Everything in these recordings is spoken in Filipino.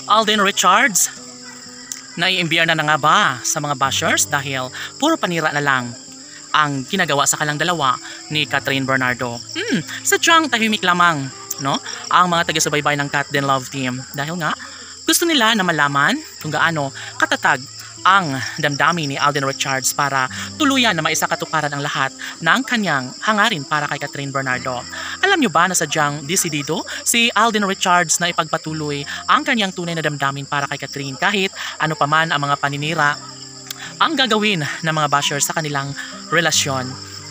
Alden Richards, naiimbiyerna na nga ba sa mga bashers dahil puro panira na lang ang ginagawa sa kalang dalawa ni Catherine Bernardo. Sadyang tahimik lamang, no? Ang mga taga-subaybay ng Cat Den Love Team dahil nga gusto nila na malaman kung gaano katatag ang damdamin ni Alden Richards para tuluyan na maisakatuparan ang lahat ng kanyang hangarin para kay Catherine Bernardo. Alam nyo ba na sadyang desidido si Alden Richards na ipagpatuloy ang kanyang tunay na damdamin para kay Catherine kahit ano paman ang mga paninira ang gagawin ng mga bashers sa kanilang relasyon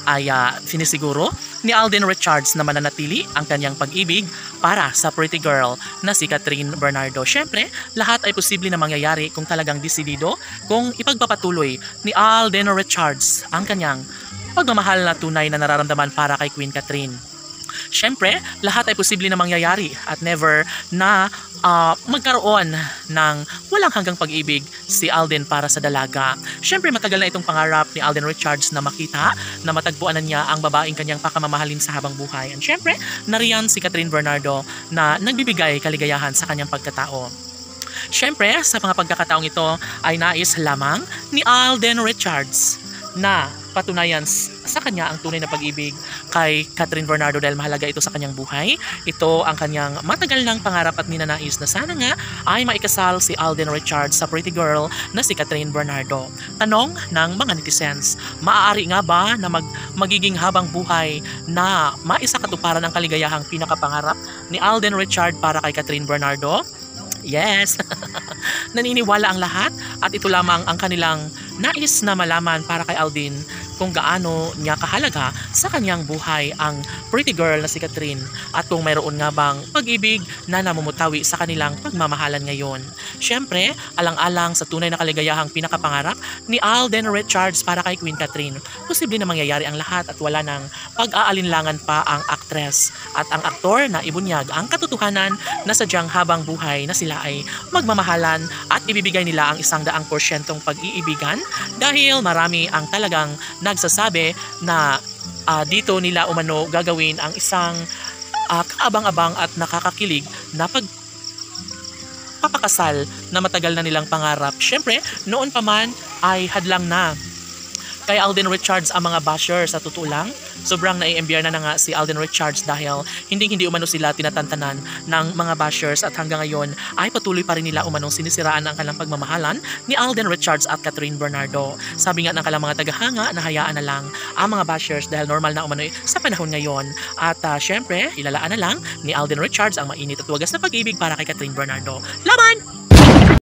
ay sinisiguro ni Alden Richards na mananatili ang kanyang pag-ibig para sa pretty girl na si Catherine Bernardo. Syempre, lahat ay posible na mangyayari kung talagang desidido kung ipagpapatuloy ni Alden Richards ang kanyang pagmamahal na tunay na nararamdaman para kay Queen Catherine. Syempre, lahat ay posible na mangyayari at never na magkaroon ng walang hanggang pag-ibig si Alden para sa dalaga. Syempre, matagal na itong pangarap ni Alden Richards na makita na matagpuan na niya ang babaeng kanyang pakamamahalin sa habang buhay. And syempre, nariyan si Catherine Bernardo na nagbibigay kaligayahan sa kanyang pagkatao. Syempre, sa mga pagkakataong ito ay nais lamang ni Alden Richards na patunayan sa kanya ang tunay na pag-ibig kay Catherine Bernardo dahil mahalaga ito sa kanyang buhay. Ito ang kanyang matagal ng pangarap at ninanais na sana nga ay maikasal si Alden Richards sa pretty girl na si Catherine Bernardo. Tanong ng mga netizens, maaari nga ba na magiging habang buhay na maisakatuparan ang kaligayahang pinakapangarap ni Alden Richards para kay Catherine Bernardo? Yes! Naniniwala ang lahat at ito lamang ang kanilang nais na malaman para kay Alden kung gaano niya kahalaga sa kanyang buhay ang pretty girl na si Catherine at kung mayroon nga bang pag-ibig na namumutawi sa kanilang pagmamahalan ngayon. Syempre, alang-alang sa tunay na kaligayahang pinakapangarap ni Alden Richards para kay Queen Catherine, posible na mangyayari ang lahat at wala nang pag-aalinlangan pa ang aktres at ang aktor na ibunyag ang katotohanan na sadyang habang buhay na sila ay magmamahalan at ibibigay nila ang 100% pag-iibigan dahil marami ang talagang nagsasabi na dito nila umano gagawin ang isang kaabang-abang at nakakakilig na pagpapakasal na matagal na nilang pangarap. Syempre, noon pa man ay hadlang na kay Alden Richards ang mga bashers. Sa totoo lang, sobrang naiimbyer na nga si Alden Richards dahil hindi umano sila tinatantanan ng mga bashers at hanggang ngayon ay patuloy pa rin nila umanong sinisiraan ang kanilang pagmamahalan ni Alden Richards at Catherine Bernardo. Sabi nga ng kanilang mga tagahanga na hayaan na lang ang mga bashers dahil normal na umano sa panahon ngayon. At syempre, ilalaan na lang ni Alden Richards ang mainit at wagas na pag-ibig para kay Catherine Bernardo. Laban!